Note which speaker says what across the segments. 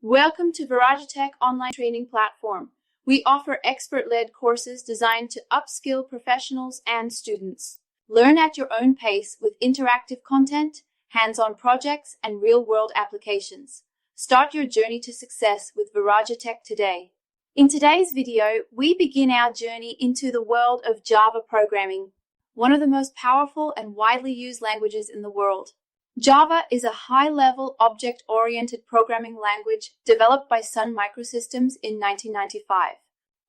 Speaker 1: Welcome to VirajeTech online training platform. We offer expert-led courses designed to upskill professionals and students. Learn at your own pace with interactive content, hands-on projects, and real-world applications. Start your journey to success with VirajeTech today. In today's video, we begin our journey into the world of Java programming, one of the most powerful and widely used languages in the world. Java is a high-level object-oriented programming language developed by Sun Microsystems in 1995.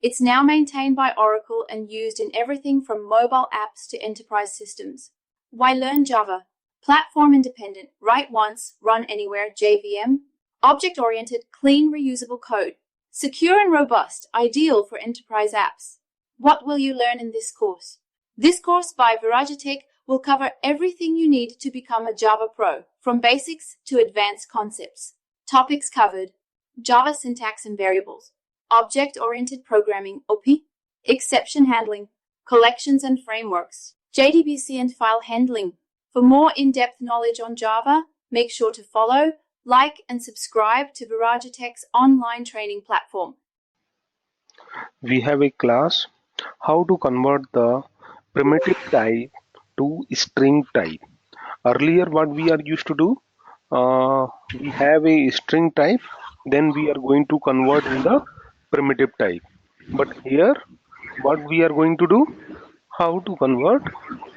Speaker 1: It's now maintained by Oracle and used in everything from mobile apps to enterprise systems. Why learn Java? Platform independent, write once, run anywhere, JVM. Object-oriented, clean, reusable code. Secure and robust, ideal for enterprise apps. What will you learn in this course? This course by VirajeTech will cover everything you need to become a Java pro, from basics to advanced concepts. Topics covered: Java syntax and variables, object-oriented programming (OP), exception handling, collections and frameworks, JDBC and file handling. For more in-depth knowledge on Java, make sure to follow, like and subscribe to VirajeTech's online training platform.
Speaker 2: We have a class how to convert the primitive type to string type. Earlier what we are used to do, we have a string type, then we are going to convert in the primitive type. But here what we are going to do, how to convert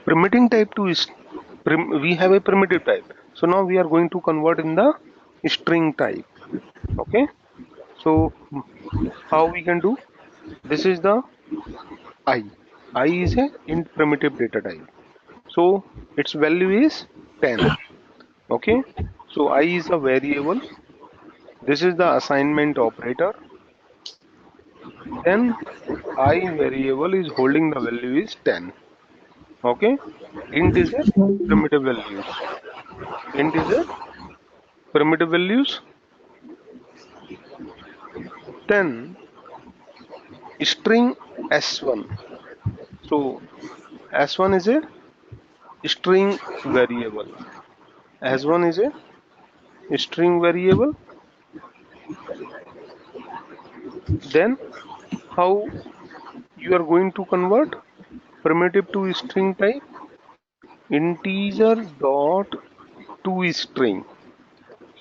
Speaker 2: primitive type to we have a primitive type, so now we are going to convert in the string type. Okay, so how we can do? This is the I is a int primitive data type, so its value is 10. Okay, so I is a variable. This is the assignment operator. Then I variable is holding the value is 10. Okay, int is a primitive values. Int is a primitive values. Then string s1. So s1 is a string variable. S1 is a string variable. Then how you are going to convert primitive to string type? Integer dot to string.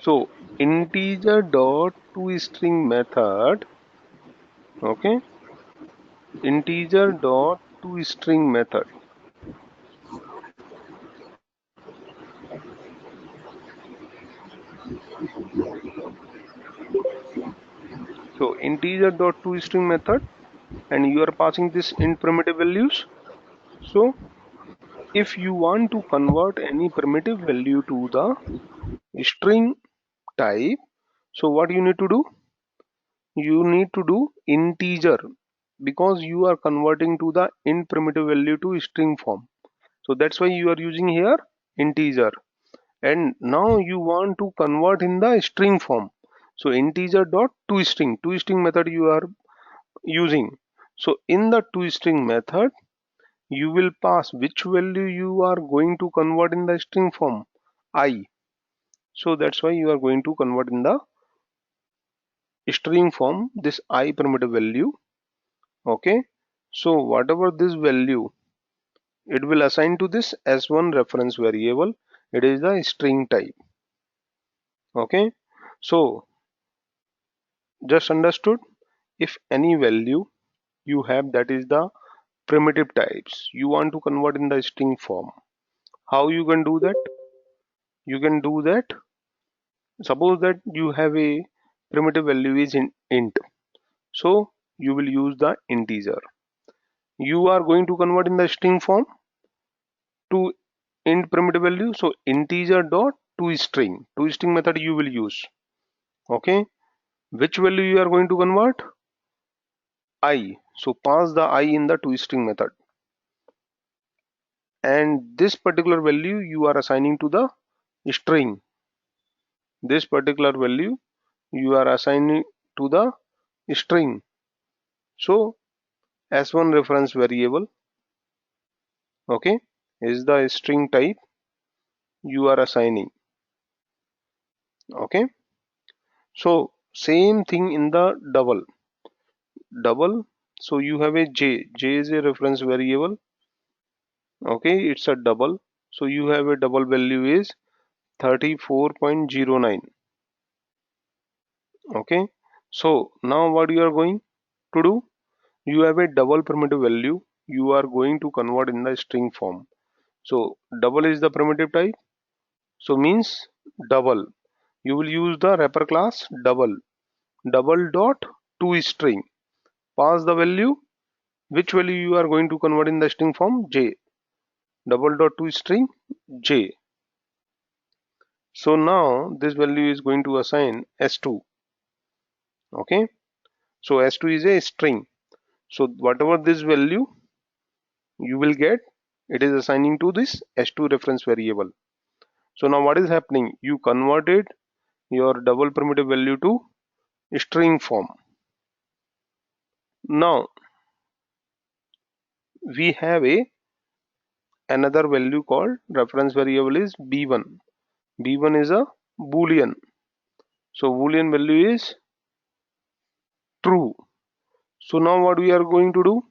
Speaker 2: So integer dot to string method. Okay, integer dot to string method. So integer dot to string method, and you are passing this in primitive values. So if you want to convert any primitive value to the string type, so what you need to do? You need to do integer, because you are converting to the int primitive value to string form. So that's why you are using here integer. And now you want to convert in the string form. So integer dot toString method you are using. So in the toString method, you will pass which value you are going to convert in the string form, I. So that's why you are going to convert in the string form this I primitive value. Okay, so whatever this value, it will assign to this s1 reference variable. It is the string type. Okay, so just understood, if any value you have that is the primitive types, you want to convert in the string form, how you can do that? You can do that, suppose that you have a primitive value is in int, so you will use the integer. You are going to convert in the string form to int primitive value, so integer dot toString method you will use. Okay, which value you are going to convert? I. So pass the I in the toString method, and this particular value you are assigning to the string. This particular value you are assigning to the string. So s1 reference variable, okay, is the string type you are assigning. Okay, so same thing in the double. So you have a j is a reference variable. Okay, it's a double. So you have a double value is 34.09. Okay, so now what you are going to do, you have a double primitive value you are going to convert in the string form. So double is the primitive type, so means double. You will use the wrapper class double dot to string. Pass the value, which value you are going to convert in the string form, j. Double dot to string j. So now this value is going to assign s2. Okay, so s2 is a string. So whatever this value you will get, it is assigning to this s2 reference variable. So now what is happening? You converted your double primitive value to string form. Now we have a another value called reference variable is b1. b1 is a boolean. So boolean value is true. So now what we are going to do?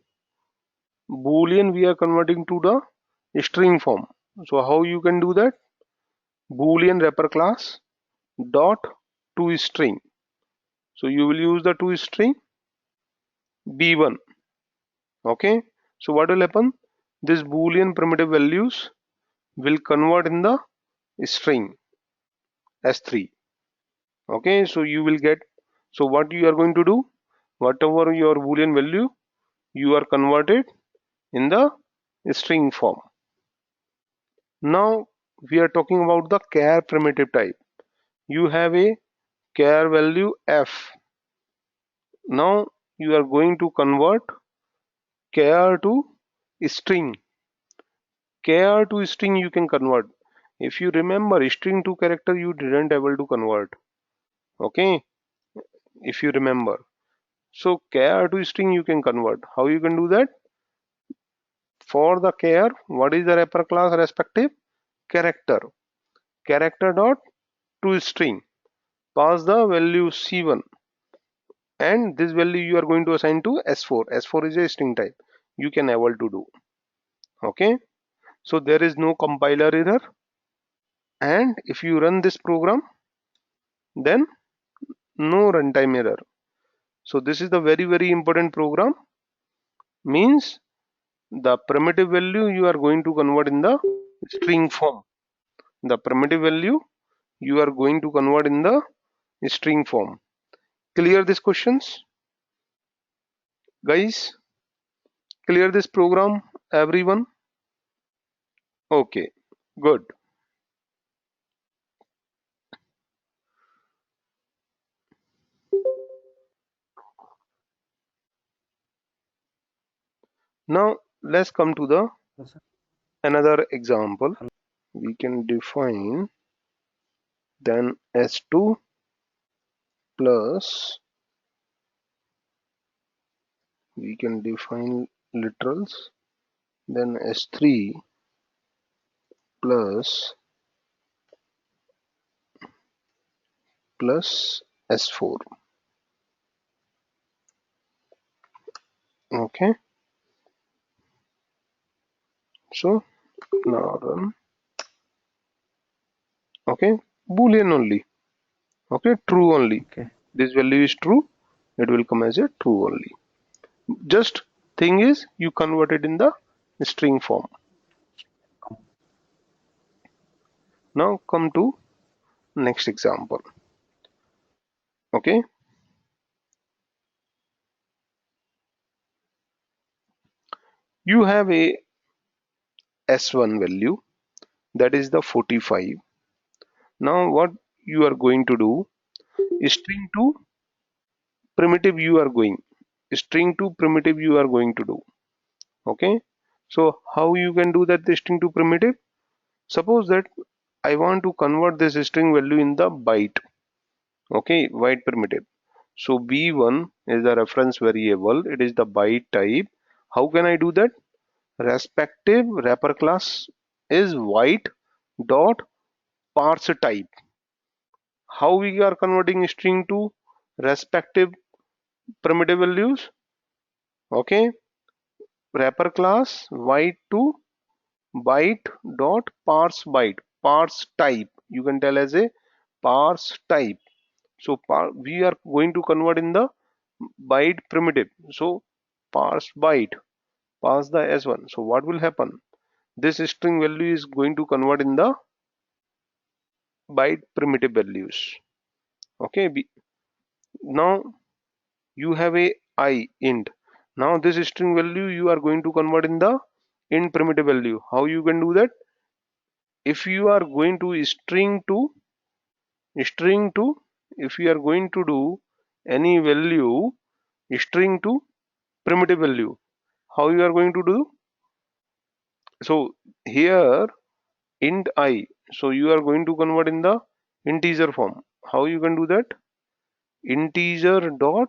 Speaker 2: Boolean we are converting to the string form. So how you can do that? Boolean wrapper class dot to string. So you will use the to string b1. Okay, so what will happen? This boolean primitive values will convert in the string s3. Okay, so you will get, so what you are going to do, whatever your boolean value you are converted in the string form. Now we are talking about the char primitive type. You have a char value f. Now you are going to convert char to string. Char to string you can convert. If you remember, string to character you didn't able to convert. Okay, if you remember. So char to string you can convert. How you can do that? For the char, what is the wrapper class respective? Character. Character dot to string. Pass the value c1, and this value you are going to assign to s4. s4 is a string type. You can able to do. Okay. So there is no compiler error, and if you run this program, then no runtime error. So this is the very important program. Means the primitive value you are going to convert in the string form. The primitive value you are going to convert in the string form. Clear these questions, guys? Clear this program, everyone? Okay, good. Now let's come to the
Speaker 3: Yes, sir.
Speaker 2: another example. We can define then s2 plus, we can define literals, then s3 plus s4. Okay, so now run. Okay, boolean only. Okay, true only.
Speaker 3: Okay.
Speaker 2: This value is true, it will come as a true only. Just thing is you convert it in the string form. Now come to next example. Okay, you have a s1 value, that is the 45. Now what you are going to do, string to primitive you are going, string to primitive you are going to do. Okay, so how you can do that, the string to primitive? Suppose that I want to convert this string value in the byte. Okay, byte primitive. So b1 is the reference variable, it is the byte type. How can I do that? Respective wrapper class is byte dot parse type. How we are converting string to respective primitive values. Okay, wrapper class byte to byte dot parse byte, parse type. You can tell as a parse type. So we are going to convert in the byte primitive. So parse byte, pass the S1. So what will happen? This string value is going to convert in the byte primitive values. Okay, now you have a I int. Now this string value you are going to convert in the int primitive value. How you can do that? If you are going to string to, if you are going to do any value string to primitive value, how you are going to do? So here int I, so you are going to convert in the integer form. How you can do that? Integer dot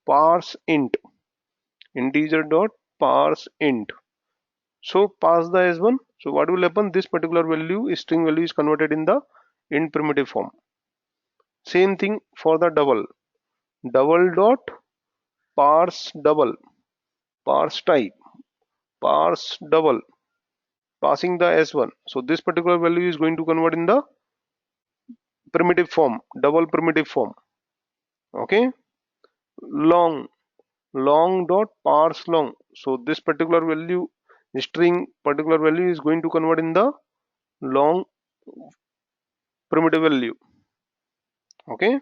Speaker 2: parse int, integer dot parse int. So pass the S1. So what will happen? This particular value, string value, is converted in the int primitive form. Same thing for the double. Double dot parse double, parse type, parse double, passing the S1. So this particular value is going to convert in the primitive form, double primitive form. Okay. Long, long dot parse long. So this particular value, string particular value is going to convert in the long primitive value. Okay.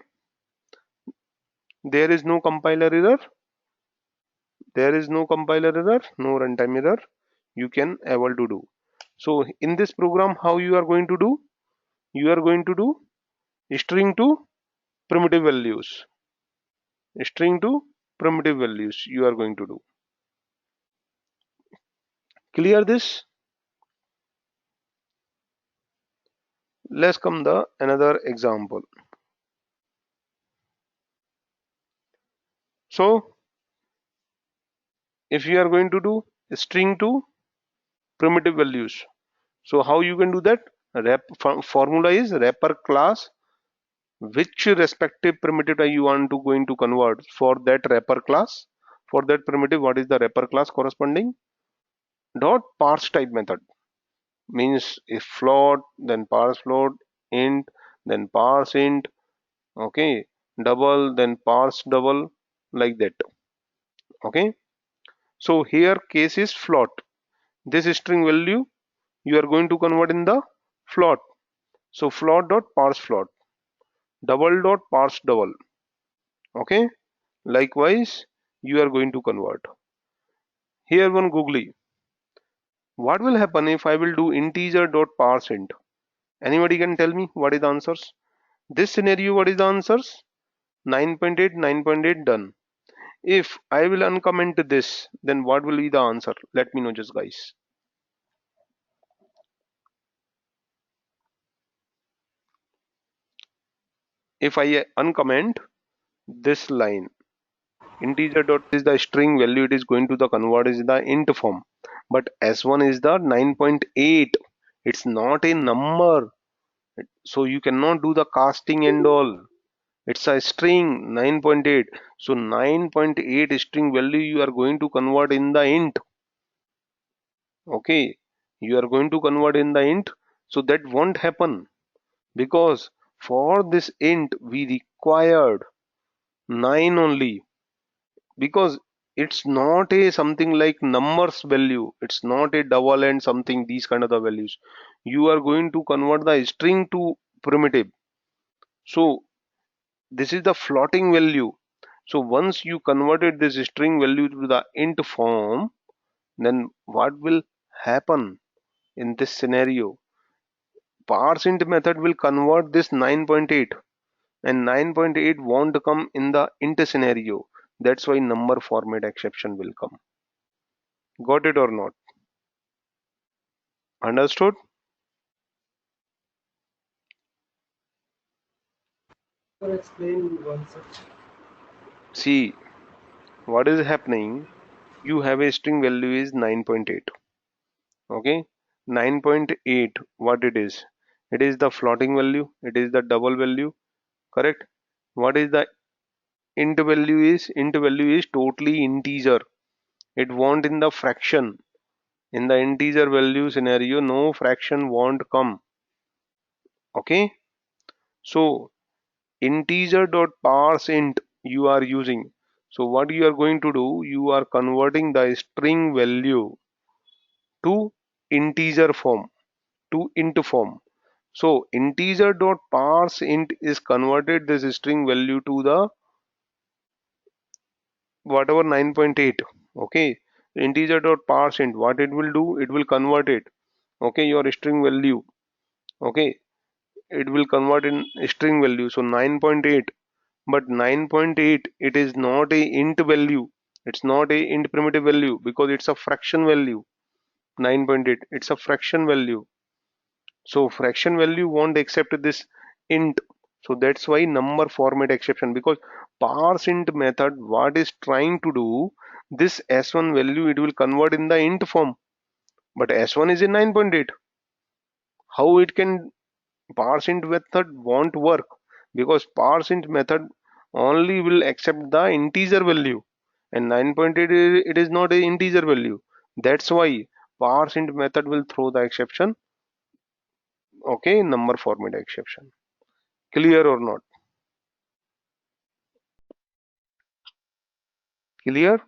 Speaker 2: There is no compiler error. There is no compiler error, no runtime error. You can able to do. So in this program, how you are going to do? You are going to do string to primitive values. String to primitive values you are going to do. Clear this? Let's come the another example. So if you are going to do string to primitive values, so how you can do that? Formula is wrapper class, which respective primitive you want to going to convert for that wrapper class. For that primitive, what is the wrapper class corresponding? Dot parse type method means if float, then parse float, int, then parse int. Okay, double, then parse double, like that. Okay, so here case is float. This string value you are going to convert in the float. So float dot parse float, double dot parse double. Okay, likewise you are going to convert. Here one googly. What will happen if I will do integer dot parse int? Anybody can tell me what is the answers? This scenario, what is the answers? 9.8, 9.8 done. If I will uncomment this, then what will be the answer? Let me know just guys. If I uncomment this line, integer dot is the string value, it is going to the convert is the int form, but s1 is the 9.8. It's not a number, so you cannot do the casting and all. It's a string 9.8. So 9.8 string value you are going to convert in the int. Okay, you are going to convert in the int. So that won't happen because for this int we required 9 only, because it's not a something like numbers value. It's not a double and something these kind of the values. You are going to convert the string to primitive. So this is the floating value. So once you converted this string value to the int form, then what will happen in this scenario? Parse int method will convert this 9.8, and 9.8 won't come in the int scenario. That's why number format exception will come. Got it or not? Understood?
Speaker 3: Explain one such.
Speaker 2: See, what is happening? You have a string value is 9.8. Okay, 9.8, what it is? It is the floating value, it is the double value, correct? What is the int value is totally integer. It won't in the fraction. In the integer value scenario, no fraction won't come. Okay, so integer dot parse int you are using. So what you are going to do, you are converting the string value to integer form, to int form. So integer dot parse int is converted this string value to the whatever 9.8. Okay, integer dot parse int, what it will do, it will convert it. Okay, your string value. Okay, it will convert in string value. So 9.8, but 9.8 it is not a int value. It's not a int primitive value because it's a fraction value. 9.8, it's a fraction value. So fraction value won't accept this int. So that's why number format exception, because parse int method what is trying to do, this s1 value it will convert in the int form, but s1 is in 9.8. How it can parse int method won't work, because parse int method only will accept the integer value, and 9.8 it is not a integer value. That's why parse int method will throw the exception. Okay, number format exception. Clear or not? Clear?